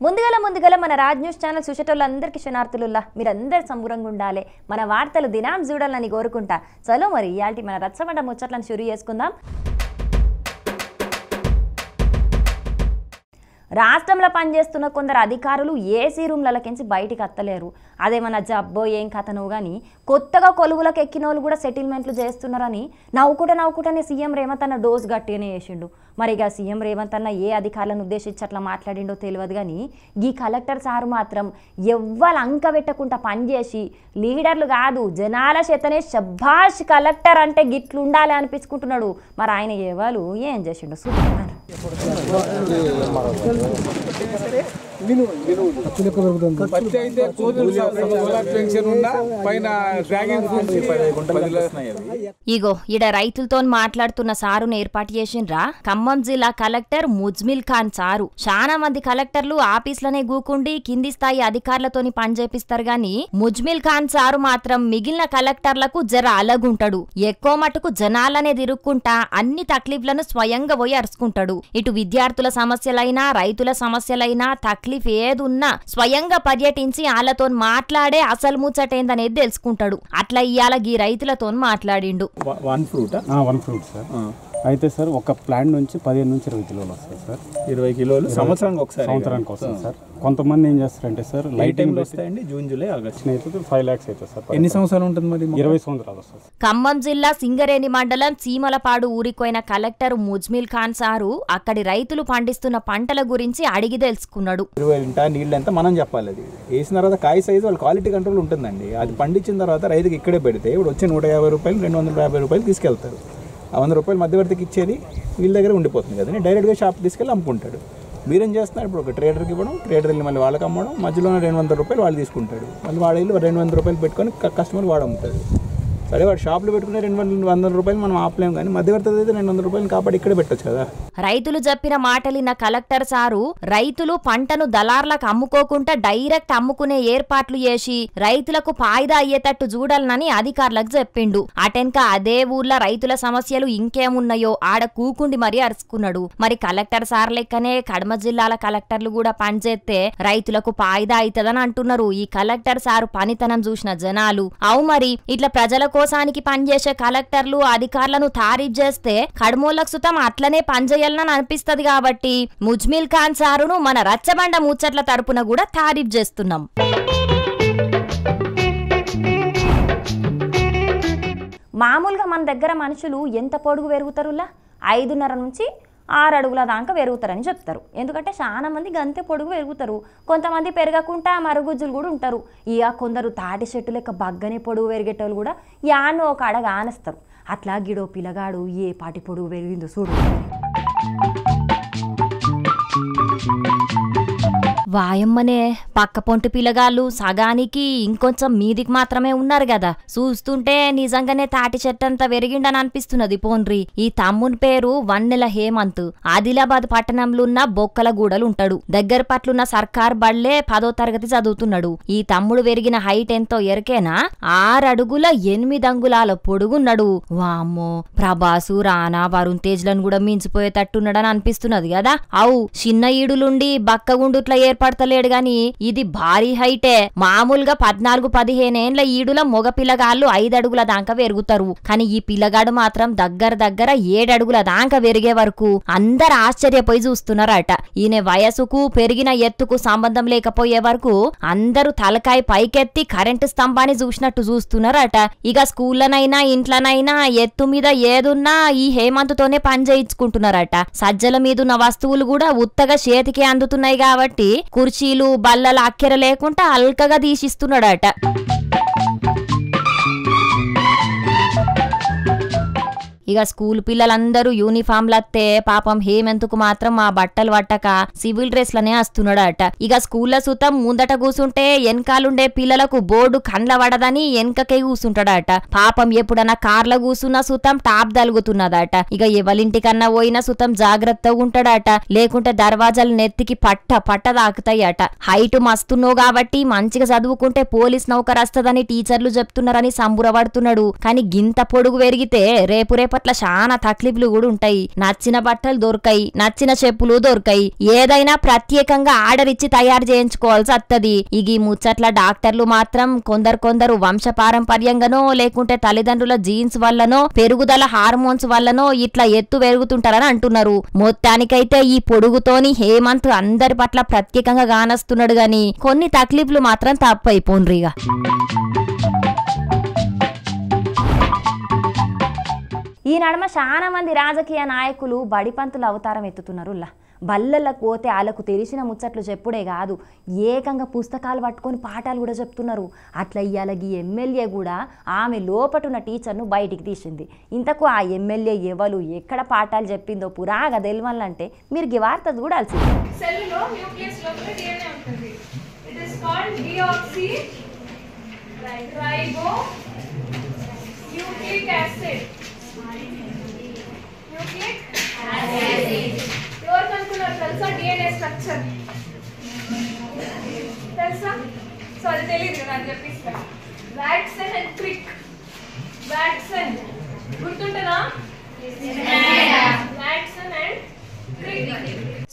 ముందుగల మన Raj news channel చూసేటోళ్ళందరికీ శనార్థులుల్లా మీరందరూ సంబరంగా ఉండాలి, మన వార్తలు దినాం చూడాలని కోరుకుంటా. చలో మరి ఇయాల్టి మన రచ్చబండ ముచ్చట్లను షురూ చేసుకుందాం. రాష్ట్రంలో పనిచేస్తున్న కొందరు అధికారులు ఏసీ రూమ్లకించి బయటికి అత్తలేరు. అదేమన్నా జబ్బో ఏం కథనో కానీ కొత్తగా కొలువులకు ఎక్కిన వాళ్ళు కూడా సెటిల్మెంట్లు చేస్తున్నారని నవ్వుకుంటనే సీఎం రేవంత్ అన్న డోస్ గట్టిగానే చేసిండు. మరి ఇక సీఎం రేవంత్ అన్న ఏ అధికారులను ఉద్దేశించి అట్లా మాట్లాడిండో తెలియదు కానీ ఈ కలెక్టర్ సారు మాత్రం ఎవ్వరు అంక పెట్టకుండా పనిచేసి లీడర్లు కాదు జనాల చేతనే శభాష్ కలెక్టర్ అంటే గిట్లు ఉండాలి అనిపించుకుంటున్నాడు. మరి ఆయన ఎవరు ఏం చేసిండు సూపర్. ఇగో ఈడ రైతులతో మాట్లాడుతున్న సారును ఏర్పాటు చేసిండ్రా ఖమ్మం జిల్లా కలెక్టర్ ముజ్మిల్ ఖాన్ సారు. చాలా మంది కలెక్టర్లు ఆఫీసులనే గూకుండి కింది స్థాయి అధికారులతోని పనిచేపిస్తారు గాని ముజ్మిల్ ఖాన్ సారు మాత్రం మిగిలిన కలెక్టర్లకు జర అలగుంటాడు. ఎక్కువ మటుకు జనాలనే తిరుక్కుంటా అన్ని తక్లీఫ్లను స్వయంగా పోయి అరుచుకుంటాడు. ఇటు విద్యార్థుల సమస్యలైనా రైతుల సమస్యలైనా తక్లీఫ్ ఏదున్నా స్వయంగా పర్యటించి వాళ్ళతో మాట్లాడే అసలు ముచ్చటేందనేది తెలుసుకుంటాడు. అట్లా ఇవాళ ఈ రైతులతో మాట్లాడిండు. వన్ ఫ్రూట్ సార్ అయితే సార్ ఒక ప్లాంట్ నుంచి 15 నుంచి 20 కిలోలు వస్తాయి సార్. 20 కిలోలు సంవత్సరానికి వస్తుంది సార్. కొంతమంది ఏం చేస్తారంటే సార్ లైటింగ్ వస్తాయండి. జూన్ జూలై ఆగస్ట్ అయితే 5 lakhs అవుతుంది సార్. ఎన్ని సంవత్సరాలు ఉంటుంది మరి? 20 సంవత్సరాలు వస్తుంది. ఖమ్మం జిల్లా సింగరేణి మండలం చీమలపాడు ఊరికోయిన కలెక్టర్ ముజ్మిల్ ఖాన్ సారు అక్కడి రైతులు పండిస్తున్న పంటల గురించి అడిగి తెలుసుకున్నాడు. నీళ్ళు ఎంత మనం చెప్పాలి. అది వేసిన తర్వాత కాయ సైజు వాళ్ళ క్వాలిటీ కంట్రోల్ ఉంటుందండి. అది పండించిన తర్వాత రైతుకి ఇక్కడే పెడితే ఇప్పుడు వచ్చే 150 రూపాయలు 250 రూపాయలు తీసుకెళ్తారు. 100 రూపాయలు మధ్యవర్తికి ఇచ్చేది వీళ్ళ దగ్గర ఉండిపోతుంది కదండి. డైరెక్ట్గా షాప్ తీసుకెళ్ళి అమ్ముకుంటాడు. మీరేం చేస్తున్నారు? ఇప్పుడు ఒక ట్రేడర్కి ఇవ్వడం, ట్రేడర్ వెళ్ళి మళ్ళీ వాళ్ళకి అమ్మడం, మధ్యలో 200 రూపాయలు వాళ్ళు తీసుకుంటాడు. మళ్ళీ వాడు వెళ్ళి 200 రూపాయలు పెట్టుకొని కస్టమర్ వాడు అమ్ముతాడు. సరే వాడు షాప్లో పెట్టుకునే 200 రూపాయలు మనం ఆపలేము కానీ మధ్యవర్తి అయితే 200 రూపాయలు కాపాడి ఇక్కడే పెట్టచ్చు కదా. రైతులు చెప్పిన మాటలిన్న కలెక్టర్ సారు రైతులు పంటను దళార్లకు అమ్ముకోకుండా డైరెక్ట్ అమ్ముకునే ఏర్పాట్లు చేసి రైతులకు ఫాయిదా అయ్యేటట్టు చూడాలని అధికారులకు చెప్పిండు. అటెన్క అదే ఊర్లో రైతుల సమస్యలు ఇంకేమున్నాయో ఆడ కూకుండి మరీ అరుచుకున్నాడు. మరి కలెక్టర్ సార్ లెక్కనే కడమ జిల్లాల కలెక్టర్లు కూడా పనిచేస్తే రైతులకు ఫాయిదా అవుతుందని అంటున్నారు ఈ కలెక్టర్ సారు పనితనం చూసిన జనాలు. అవు మరి ఇట్లా ప్రజల కోసానికి పనిచేసే కలెక్టర్లు అధికారులను తారీఫ్ చేస్తే కడమోళ్ళకు సుతం అట్లనే పనిచేయాలని అనిపిస్తది. కాబట్టి ముజ్మిల్ ఖాన్ సారును మన రచ్చబండ ముచ్చట్ల తరపున కూడా తారీఫ్ చేస్తున్నాం. మామూలుగా మన దగ్గర మనుషులు ఎంత పొడుగు పెరుగుతారులా 5.5 నుంచి 6 అడుగుల దాకా పెరుగుతారని చెప్తారు. ఎందుకంటే చాలా మంది గంతే పొడుగు పెరుగుతారు. కొంతమంది పెరగకుండా మరుగుజ్జులు కూడా ఉంటారు. ఇక కొందరు తాటి చెట్టు లెక్క బగ్గనే పొడుగు పెరిగేటోళ్ళు కూడా యాను ఒక అడగ ఆనేస్తారు. అట్లా గిడో పిల్లగాడు ఏ పాటి పొడుగు పెరిగిందో చూడు. వాయమ్మనే పక్క పొంటి పిల్లగాళ్ళు సగానికి ఇంకొంచెం మీదికి మాత్రమే ఉన్నారు కదా. చూస్తుంటే నిజంగానే తాటి చెట్టంతా పెరిగిండని అనిపిస్తున్నది. పోన్రి ఈ తమ్ముని పేరు వన్నెల హేమంత్. ఆదిలాబాద్ పట్టణంలో ఉన్న బొక్కల గూడలు ఉంటాడు. దగ్గర పట్లున్న సర్కార్ బళ్లే 10వ తరగతి చదువుతున్నాడు. ఈ తమ్ముడు పెరిగిన హైట్ ఎంతో ఎరకేనా 6 అడుగుల 8 అంగుళాల పొడుగున్నాడు. వామ్మో ప్రభాసు రానా వరుణ్ తేజ్లను కూడా మించిపోయేటట్టున్నాడని అనిపిస్తున్నది కదా. అవు చిన్న ఈడులుండి బక్కగుండుట్ల పడతలేడు గాని ఇది భారీ హైటే. మామూలుగా 14-15 ఏండ్ల ఈడుల మొగ పిల్లగాళ్ళు 5 అడుగుల దాకా పెరుగుతారు. కానీ ఈ పిల్లగాడు మాత్రం దగ్గర 7 అడుగుల దాకా పెరిగే వరకు అందరు ఆశ్చర్యపోయి చూస్తున్నారట. ఈయన వయసుకు పెరిగిన ఎత్తుకు సంబంధం లేకపోయే వరకు అందరూ తలకాయ పైకెత్తి కరెంటు స్తంభాన్ని చూసినట్టు చూస్తున్నారట. ఇక స్కూళ్ళనైనా ఇంట్లోనైనా ఎత్తు మీద ఏదున్నా ఈ హేమంత్తోనే పని చేయించుకుంటున్నారట. సజ్జల మీదున్న వస్తువులు కూడా ఉత్తగా చేతికి అందుతున్నాయి కాబట్టి కుర్చీలు బల్లల అక్కెర లేకుండా అల్కగా తీసిస్తున్నాడట. ఇక స్కూల్ పిల్లలందరూ యూనిఫామ్లత్తే పాపం హేమంత్కు మాత్రం ఆ బట్టలు పట్టక సివిల్ డ్రెస్లనే వస్తున్నాడట. ఇక స్కూల్లో సుతం ముందట కూసుంటే వెనకాలుండే పిల్లలకు బోర్డు కండ్ల పడదని వెనకకే కూసుంటాడట. పాపం ఎప్పుడన్నా కార్ల కూసున్న సుతం టాప్ తలుగుతున్నదట. ఇక ఎవరింటికన్నా పోయినా సుతం జాగ్రత్తగా ఉంటాడట. లేకుంటే దర్వాజాలు నెత్తికి పట్ట తాకుతాయట. హైట్ మస్తున్నావు కాబట్టి మంచిగా చదువుకుంటే పోలీస్ నౌకరు వస్తదని టీచర్లు చెప్తున్నారని సంబురపడుతున్నాడు. కానీ గింత పొడుగు పెరిగితే రేపు లోపట్ల చాలా తక్లీఫ్లు కూడా ఉంటాయి. నచ్చిన బట్టలు దొరకాయి, నచ్చిన చెప్పులు దొరకాయి, ఏదైనా ప్రత్యేకంగా ఆర్డర్ ఇచ్చి తయారు చేయించుకోవాల్సి వస్తుంది. ఇగి ముచ్చట్ల డాక్టర్లు మాత్రం కొందరు వంశపారంపర్యంగానో లేకుంటే తల్లిదండ్రుల జీన్స్ వల్లనో పెరుగుదల హార్మోన్స్ వల్లనో ఇట్లా ఎత్తు పెరుగుతుంటారని అంటున్నారు. మొత్తానికైతే ఈ పొడుగుతోని హేమంత్ అందరి పట్ల ప్రత్యేకంగా గానస్తున్నాడు గాని కొన్ని తక్లీఫ్లు మాత్రం తప్పైపోన్రిగా. ఈ నడమ చాలా మంది రాజకీయ నాయకులు బడిపంతుల అవతారం ఎత్తుతున్నారు. బల్లలకు పోతే వాళ్ళకు తెలిసిన ముచ్చట్లు చెప్పుడే కాదు, ఏకంగా పుస్తకాలు పట్టుకొని పాఠాలు కూడా చెప్తున్నారు. అట్లా ఇవాళ ఈ ఎమ్మెల్యే కూడా ఆమె లోపటున్న టీచర్ను బయటికి తీసింది. ఇంతకు ఆ ఎమ్మెల్యే ఎవరు ఎక్కడ పాఠాలు చెప్పిందో పురాగా తెలవాలంటే మీరు ఈ వార్త చూడాల్సింది. తెలుసా DNA స్ట్రక్చర్ తెలుసా? సో అది తెలియదు నాకు చెప్పిస్తా. Watson and Crick. వాట్సన్ గుర్తుంటదా? Watson and Crick.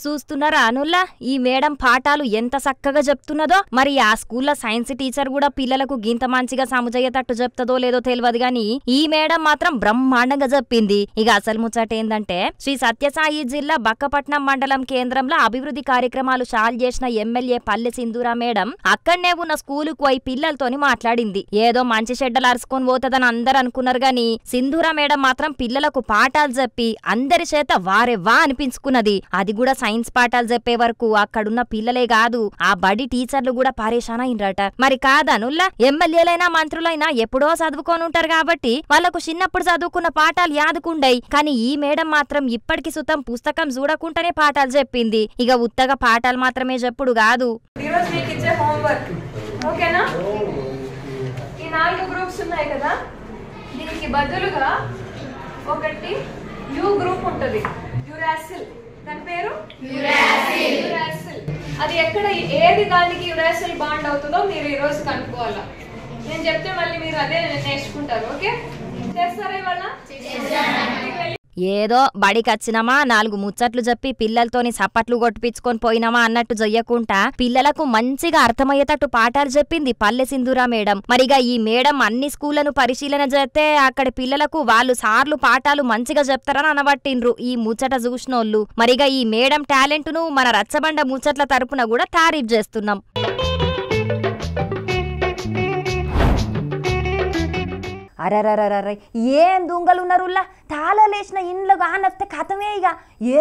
చూస్తున్నారా అనుల్లా ఈ మేడం పాఠాలు ఎంత చక్కగా చెప్తున్నదో. మరి ఆ స్కూల్లో సైన్స్ టీచర్ కూడా పిల్లలకు గింత మంచిగా సముజయ్యేటట్టు చెప్తుందో లేదో తెలియదు గాని ఈ మేడం మాత్రం బ్రహ్మాండంగా చెప్పింది. ఇక అసలు ముచ్చట ఏందంటే శ్రీ సత్యసాయి జిల్లా బక్కపట్నం మండలం కేంద్రంలో అభివృద్ధి కార్యక్రమాలు చాలు చేసిన ఎమ్మెల్యే పల్లె సింధూరా మేడం అక్కడనే ఉన్న స్కూలుకు పోయి పిల్లలతోని మాట్లాడింది. ఏదో మంచి చెడ్డలు అరుచుకొని పోతుందని అందరు అనుకున్నారు గాని సింధూరా మేడం మాత్రం పిల్లలకు పాఠాలు చెప్పి అందరి చేత వారెవ్వా అనిపించుకున్నది. అది కూడా సైన్స్ పాఠాలు చెప్పే వరకు అక్కడున్న పిల్లలే కాదు ఆ బడి టీచర్లు కూడా పరేషాన్ అయినరట. మరి కాదనుల్లా ఎమ్మెల్యేలైనా మంత్రులైనా ఎప్పుడో చదువుకొని ఉంటారు కాబట్టి వాళ్లకు చిన్నప్పుడు చదువుకున్న పాఠాలు యాదుకుండయి. కానీ ఈ మేడం మాత్రం ఇప్పటికి సుతం పుస్తకం చూడకుండానే పాఠాలు చెప్పింది. ఇక ఉత్తగా పాఠాలు మాత్రమే చెప్పుడు కాదు. ఈరోజు మీకు ఇచ్చే హోంవర్క్ ఓకేనా? ఈ 4 గ్రూప్స్ ఉన్నాయి కదా, దీనికి బదులుగా ఒకటి యూ గ్రూప్ ఉంటుంది. యురాసిల్, దాని పేరు యురాసిల్. అది ఎక్కడ ఏది దానికి యురాసిల్ బాండ్ అవుతుందో మీరు ఈ రోజు కనుక్కోవాలా. నేను చెప్తే మళ్ళీ మీరు అదే నేర్చుకుంటారు. ఓకే, చేస్తారా ఇవాళ? ఏదో బడికచ్చినామా 4 ముచ్చట్లు చెప్పి పిల్లలతోని సప్పట్లు కొట్టిపించుకొని పోయినామా అన్నట్టు చెయ్యకుండా పిల్లలకు మంచిగా అర్థమయ్యేటట్టు పాఠాలు చెప్పింది పల్లె సింధూరా మేడం. మరిగా ఈ మేడం అన్ని స్కూళ్లను పరిశీలన చేస్తే అక్కడి పిల్లలకు వాళ్ళు సార్లు పాఠాలు మంచిగా చెప్తారని అనబట్టిండ్రు ఈ ముచ్చట చూసినోళ్ళు. మరిగా ఈ మేడం టాలెంట్ ను మన రచ్చబండ ముచ్చట్ల తరపున కూడా తారీఫ్ చేస్తున్నాం. అరరరరర ఏం దొంగలున్నారుల్లా. తాళలేసిన ఇండ్లకు ఆనస్తే కథమే. ఇక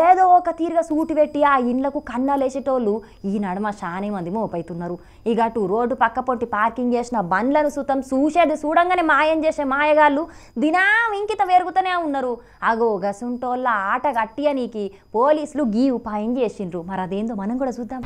ఏదో ఒక తీరుగా సూటి పెట్టి ఆ ఇండ్లకు కన్నాలేసేటోళ్ళు ఈ నడుమ చాలా మంది మోపైతున్నారు. ఇక అటు రోడ్డు పక్క పొట్టి పార్కింగ్ చేసిన బండ్లను సుతం చూసేది చూడంగానే మాయం చేసే మాయగాళ్ళు దినం ఇంకిత పెరుగుతూనే ఉన్నారు. అగో గసుంటోళ్ళ ఆట గట్టియనీకి పోలీసులు గీ ఉపాయం చేసిండ్రు. మరి అదేందో మనం కూడా చూద్దాం.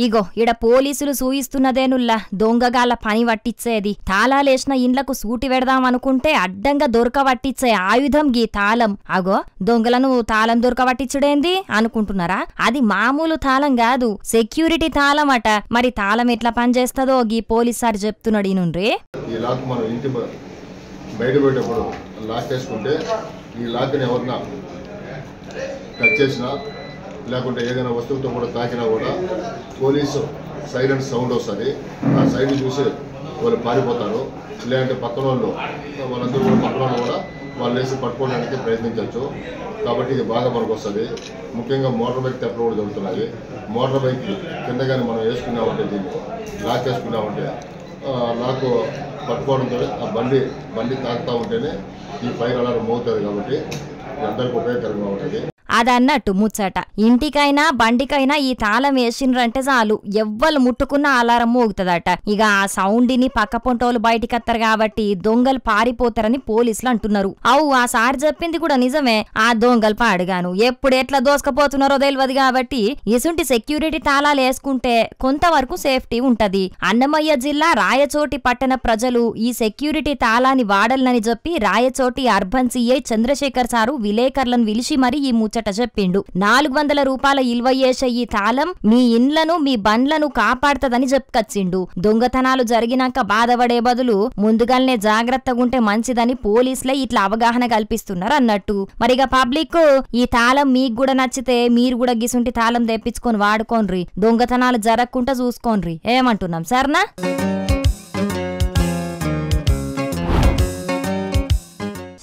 ఇగో ఇడ పోలీసులు సూయిస్తున్నదేనుల్లా దొంగగాళ్ళ పని పట్టించేది. తాళాలేసిన ఇండ్లకు సూటి పెడదాం అనుకుంటే అడ్డంగా దొరకబట్టించే ఆయుధం గీ తాళం. అగో దొంగలను తాళం దొరకబట్టించుడేంది అనుకుంటున్నారా? అది మామూలు తాళం కాదు, సెక్యూరిటీ తాళం అట. మరి తాళం ఎట్లా పనిచేస్తుందో గీ పోలీస్ సార్ చెప్తున్నాడు. లేకుంటే ఏదైనా వస్తువుతో కూడా తాకినా కూడా పోలీసు సైలెంట్ సౌండ్ వస్తుంది. ఆ సైడ్ చూసి వాళ్ళు పారిపోతారు. లేదంటే పక్కన వాళ్ళందరూ కూడా పక్కన కూడా వాళ్ళు వేసి పట్టుకోవడానికి ప్రయత్నించవచ్చు. కాబట్టి ఇది బాగా మనకు వస్తుంది. ముఖ్యంగా మోటార్ బైక్ తెప్పలు కూడా జరుగుతున్నాయి. మోటార్ బైక్ కింద కానీ మనం వేసుకున్నామంటే దీన్ని లాక్ వేసుకున్నామంటే లాక్ పట్టుకోవడంతో ఆ బండి తాకుతూ ఉంటేనే ఈ ఫైర్ అలారం మోగుతుంది. కాబట్టి అందరికీ ఉపయోగకరంగా ఉంటుంది. అదన్నట్టు ముచ్చట ఇంటికైనా బండికైనా ఈ తాళం వేసిండ్రంటే చాలు ఎవ్వరు ముట్టుకున్న అలారం మోగుతుందట. ఇక ఆ సౌండ్ని పక్క పొంటోళ్ళు బయటికత్తారు కాబట్టి దొంగలు పారిపోతారని పోలీసులు అంటున్నారు. అవు ఆ సార్ చెప్పింది కూడా నిజమే. ఆ దొంగలు పాడుగాను ఎప్పుడు ఎట్లా దోసుకపోతున్నారో తెలియదు కాబట్టి ఇసుంటి సెక్యూరిటీ తాళాలు వేసుకుంటే కొంతవరకు సేఫ్టీ ఉంటది. అన్నమయ్య జిల్లా రాయచోటి పట్టణ ప్రజలు ఈ సెక్యూరిటీ తాళాన్ని వాడాలని చెప్పి Rayachoti urban CI Chandrasekhar sir విలేకరులను పిలిచి మరి ఈ ముచ్చట ముచ్చట చెప్పిండు. 400 రూపాయల ఇల్వ చేసే ఈ తాళం మీ ఇండ్లను మీ బండ్లను కాపాడుతదని చెప్పుకొచ్చిండు. దొంగతనాలు జరిగినాక బాధపడే బదులు ముందుగానే జాగ్రత్తగుంటే మంచిదని పోలీసులే ఇట్లా అవగాహన కల్పిస్తున్నారు అన్నట్టు. మరిగా పబ్లిక్ ఈ తాళం మీకు కూడా నచ్చితే మీరు కూడా గిసుంటి తాళం తెప్పించుకొని వాడుకోండ్రి, దొంగతనాలు జరగకుండా చూసుకోండ్రి. ఏమంటున్నాం సర్నా?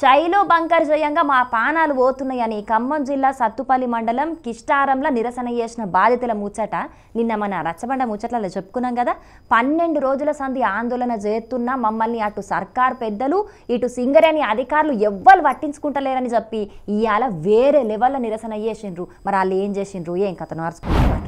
శైలో బంకర్ జయంగా మా పానాలు పోతున్నాయని ఖమ్మం జిల్లా సత్తుపల్లి మండలం కిష్టారంలో నిరసన చేసిన బాధితుల ముచ్చట నిన్న మన రచ్చబండ ముచ్చట్లలో చెప్పుకున్నాం కదా. 12 రోజుల సంధి ఆందోళన చేస్తున్నా మమ్మల్ని అటు సర్కార్ పెద్దలు ఇటు సింగరేణి అధికారులు ఎవ్వరు పట్టించుకుంటలేరని చెప్పి ఇవాళ వేరే లెవెల్లో నిరసన చేసిండ్రు. మరి వాళ్ళు ఏం చేసిండ్రు, ఏం కథను అరుచుకుంటున్నారు.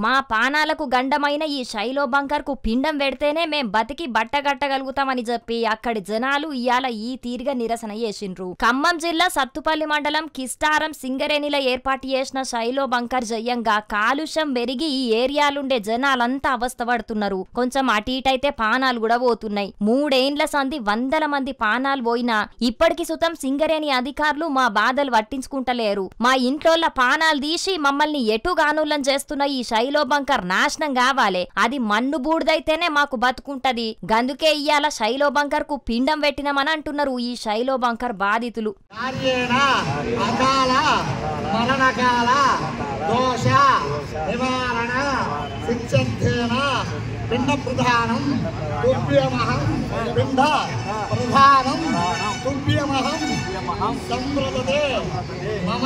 మా పానాలకు గండమైన ఈ శైలో బంకర్ కు పిండం పెడితేనే మేం బతికి బట్టగట్టగలుగుతామని చెప్పి అక్కడి జనాలు ఇయాల ఈ తీరుగా నిరసన చేసిండ్రు. ఖమ్మం జిల్లా సత్తుపల్లి మండలం కిష్టారం సింగరేణిలో ఏర్పాటు చేసిన శైలో బంకర్ జయంగా కాలుష్యం పెరిగి ఈ ఏరియాలుండే జనాలంతా అవస్థపడుతున్నారు. కొంచెం అటు ఇటైతే పానాలు కూడా పోతున్నాయి. 3 ఏండ్ల సంధి 100 మంది పానాలు పోయినా ఇప్పటికి సుతం సింగరేణి అధికారులు మా బాధలు పట్టించుకుంటలేరు. మా ఇంట్లోళ్ళ పానాలు తీసి మమ్మల్ని ఎటుగానులం చేస్తున్న ఈ శైలో బంకర్ నాశనం కావాలి, అది మన్ను బూడిదైతేనే మాకు బతుకుంటది. గందుకే ఇయ్యాల శైలో బంకర్ కు పిండం పెట్టినామని అంటున్నారు ఈ శైలో బంకర్ బాధితులు. పిండ ప్రధానం తుభ్యమహం పిండ ప్రధానం తుభ్యమహం సంప్రదతే మమ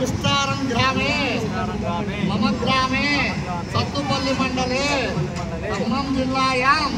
కిష్టారం గ్రామే మమ గ్రామే సత్తుపల్లి మండలే ఖమ్మం జిల్లాయాం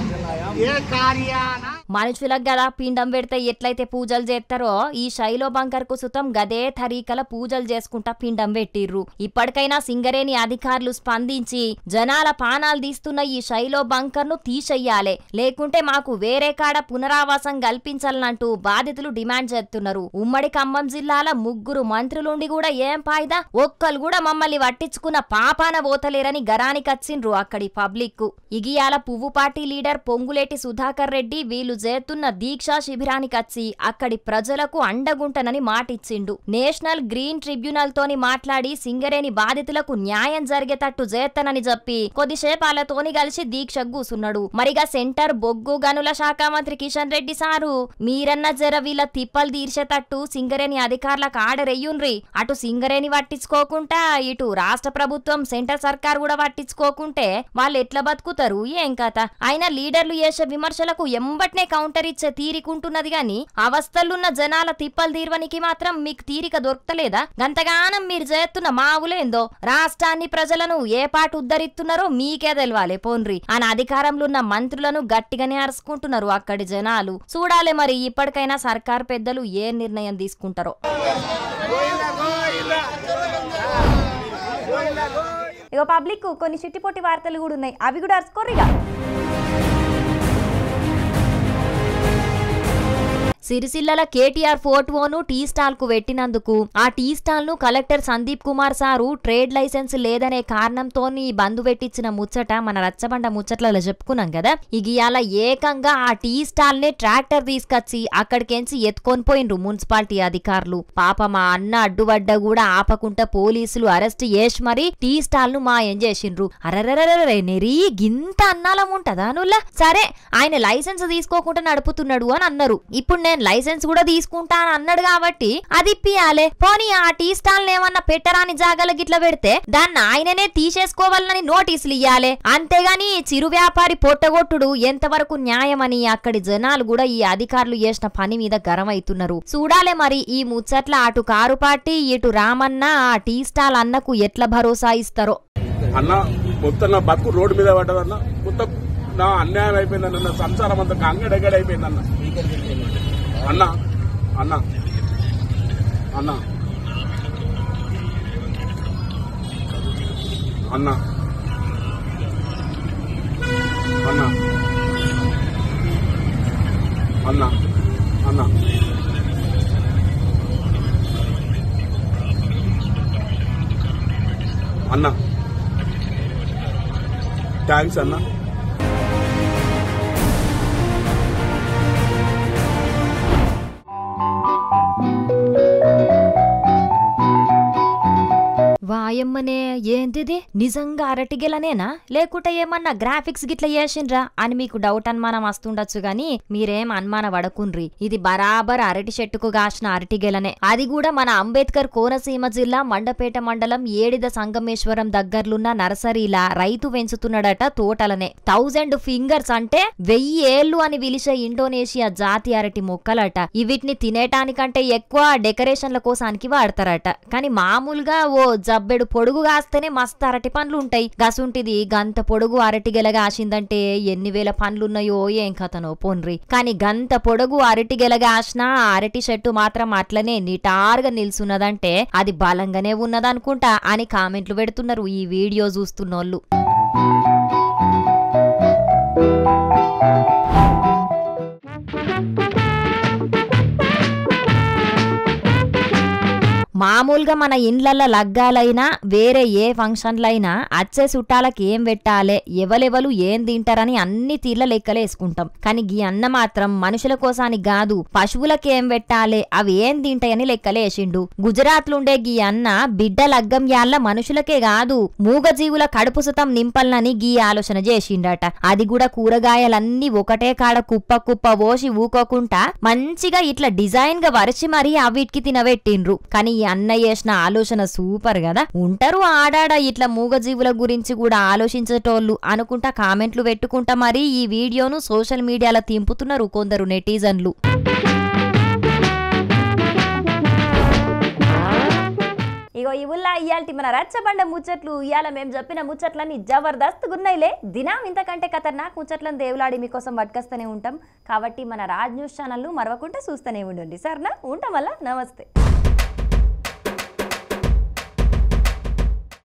ఏ కార్యాన మనుషులకు గదా పిండం పెడితే ఎట్లయితే పూజలు చేస్తారో ఈ శైలో బంకర్ కు సుతం గదే తరీకల పూజలు చేసుకుంటా పిండం పెట్టిర్రు. ఇప్పటికైనా సింగరేణి అధికారులు స్పందించి జనాల పానాలు తీస్తున్న ఈ శైలో బంకర్ ను తీసేయాలి, లేకుంటే మాకు వేరే కాడ పునరావాసం కల్పించాలనంటూ బాధితులు డిమాండ్ చేస్తున్నారు. ఉమ్మడి ఖమ్మం జిల్లాల 3 మంత్రులుండి కూడా ఏం ఫాయిదా, ఒక్కలు కూడా మమ్మల్ని పట్టించుకున్న పాపాన పోతలేరని గరానికచ్చిండ్రు అక్కడి పబ్లిక్. ఇగియాల పువ్వు పార్టీ లీడర్ పొంగులేటి సుధాకర్ రెడ్డి వీళ్ళు చేస్తున్న దీక్షా శిబిరానికచ్చి అక్కడి ప్రజలకు అండగుంటనని మాటిచ్చిండు. నేషనల్ గ్రీన్ ట్రిబ్యునల్ తోని మాట్లాడి సింగరేణి బాధితులకు న్యాయం జరిగేటట్టు చేస్తానని చెప్పి కొద్దిసేపాలతోని కలిసి దీక్ష కూసున్నాడు. మరిగా సెంటర్ బొగ్గు గనుల శాఖ మంత్రి కిషన్ రెడ్డి సారు మీరన్న జర వీళ్ళ తిప్పలు తీర్చేటట్టు సింగరేణి అధికారులకు ఆర్డర్ ఎయ్యుండ్రి. అటు సింగరేణి పట్టించుకోకుండా ఇటు రాష్ట్ర ప్రభుత్వం సెంటర్ సర్కార్ కూడా పట్టించుకోకుంటే వాళ్ళు ఎట్లా బతుకుతారు, ఏం కథ? అయినా లీడర్లు చేసే విమర్శలకు ఎంబట్నే కౌంటర్ ఇచ్చే తీరికుంటున్నది గాని అవస్థలున్న జనాల తిప్పలు తీర్వనికి మాత్రం మీకు తీరిక దొరకలేదా? గంతగానం మీరు చేస్తున్న మావులేందో రాష్ట్రాన్ని ప్రజలను ఏ పాటు ఉద్ధరిస్తున్నారో మీకే తెలవాలి పోన్రి అని అధికారంలో ఉన్న మంత్రులను గట్టిగానే అరుచుకుంటున్నారు అక్కడి జనాలు. చూడాలి మరి ఇప్పటికైనా సర్కార్ పెద్దలు ఏ నిర్ణయం తీసుకుంటారో. ఇక పబ్లిక్ కొన్ని చిట్టిపోటి వార్తలు కూడా ఉన్నాయి, అవి కూడా అరుచుకోర్రిగా. సిరిసిల్లల కేటీఆర్ ఫోటోను టీ స్టాల్ కు పెట్టినందుకు ఆ టీ స్టాల్ ను collector Sandeep Kumar sir trade license లేదనే కారణంతో బంద్ పెట్టించిన ముచ్చట మన రచ్చబండ ముచ్చట్లలో చెప్పుకున్నాం కదా. ఇగియాల ఏకంగా ఆ టీ స్టాల్ నే ట్రాక్టర్ తీసుకొచ్చి అక్కడికెంచి ఎత్తుకొని పోయిండ్రు మున్సిపాలిటీ అధికారులు. పాప మా అన్న అడ్డువడ్డ కూడా ఆపకుండా పోలీసులు అరెస్ట్ చేసి మరి టీ స్టాల్ ను మాయం చేసిండ్రు. అరరరే నెరీ గింత అన్నాలం ఉంటదా నుల్లా? సరే ఆయన లైసెన్స్ తీసుకోకుండా నడుపుతున్నాడు అని అన్నారు. ఇప్పుడు నేను లైసెన్స్ కూడా తీసుకుంటా అని అన్నాడు కాబట్టి అది ఇప్పియాలే. పోనీ ఆ టీ స్టాల్ ఏమన్నా పెట్టరాని జాగాల గిట్ల పెడితే దాన్ని ఆయననే తీసేసుకోవాలని నోటీసులు ఇయ్యాలే. అంతేగాని చిరు వ్యాపారి పొట్టగొట్టుడు ఎంతవరకు న్యాయమని అక్కడి జనాలు కూడా ఈ అధికారులు చేసిన పని మీద గరమైతున్నారు. చూడాలే మరి ఈ ముచ్చట్ల అటు కారు పార్టీ ఇటు రామన్న ఆ టీ స్టాల్ అన్నకు ఎట్లా భరోసా ఇస్తారో. అన్న మొత్తం నా బతుకు రోడ్డు మీద పడ్డదన్న, మొత్తం నా అన్యాయం అయిపోయిందన్న, నా సంసారం అంతా అంగడగడ అయిపోయిందన్న. అన్న అన్న అన్న అన్న అన్న అన్న అన్న అన్న థ్యాంక్స్ అన్న. వాయమ్మనే ఏంటిది నిజంగా అరటిగెలనేనా లేకుంటే ఏమన్నా గ్రాఫిక్స్ గిట్ల చేసిండ్రా అని మీకు డౌట్ అనుమానం వస్తుండొచ్చు గాని మీరేం అనుమాన పడకుండ్రి. ఇది బరాబర్ అరటి చెట్టుకు కాసిన అరటిగెలనే. అది కూడా మన అంబేద్కర్ కోనసీమ జిల్లా మండపేట మండలం ఏడిద సంగమేశ్వరం దగ్గర్లున్న నర్సరీలా రైతు పెంచుతున్నాడట తోటలనే. 1000 ఫింగర్స్ అంటే 1000 ఏళ్లు అని పిలిచే ఇండోనేషియా జాతి అరటి మొక్కలట. వీటిని తినేటానికంటే ఎక్కువ డెకరేషన్ల కోసానికి వాడతారట. కానీ మామూలుగా ఓ జబ్బెడు పొడుగు కాస్తేనే మస్తు అరటి పండ్లు ఉంటాయి. గసుంటిది గంత పొడుగు అరటిగెల కాసిందంటే ఎన్ని వేల పండ్లున్నాయో ఏం కథనో పోన్రి. కానీ గంత పొడుగు అరటిగెల కాసిన అరటి చెట్టు మాత్రం అట్లనే నిటారుగా నిల్చున్నదంటే అది బలంగానే ఉన్నదనుకుంటా అని కామెంట్లు పెడుతున్నారు ఈ వీడియో చూస్తున్నోళ్ళు. మామూలుగా మన ఇండ్లల్లో లగ్గాలైనా వేరే ఏ ఫంక్షన్లైనా అచ్చే చుట్టాలకి ఏం పెట్టాలే ఎవలెవలు ఏం తింటారని అన్ని తీర్ల లెక్కలేసుకుంటాం. కానీ గీ అన్న మాత్రం మనుషుల కోసానికి కాదు పశువులకి ఏం పెట్టాలే అవి ఏం తింటాయని లెక్కలేసిండు. గుజరాత్లుండే గీ అన్న బిడ్డ లగ్గం యాళ్ళ మనుషులకే కాదు మూగజీవుల కడుపు సుతం నింపల్నని గీ ఆలోచన చేసిండట. అది కూడా కూరగాయలన్నీ ఒకటే కాడ కుప్ప కుప్ప పోసి ఊకోకుండా మంచిగా ఇట్లా డిజైన్ గా వరిచి మరీ అవిటికి తినబెట్టిండ్రు. కానీ అన్న చేసిన ఆలోచన సూపర్ కదా. ఉంటారు ఆడాడ ఇట్లా మూగజీవుల గురించి కూడా ఆలోచించేటోళ్ళు అనుకుంటా కామెంట్లు పెట్టుకుంటా మరి ఈ వీడియోను సోషల్ మీడియాలో తింపుతున్నారు కొందరు నెటిజన్లు. ఇగో ఇవుల్లా ఇయాల్టి మన రచ్చబండ ముచ్చట్లు. ఇయాల మేము చెప్పిన ముచ్చట్లన్నీ జబర్దస్త్ గున్నాయిలే. దినం ఇంతకంటే ఖతర్నాక్ ముచ్చట్లను దేవులాడి మీకోసం పట్టుకొస్తూనే ఉంటాం. కాబట్టి మన రాజ్ న్యూస్ ఛానల్ను మరవకుండా చూస్తూనే ఉండండి. సరేనా? ఉంటాం వల్ల నమస్తే.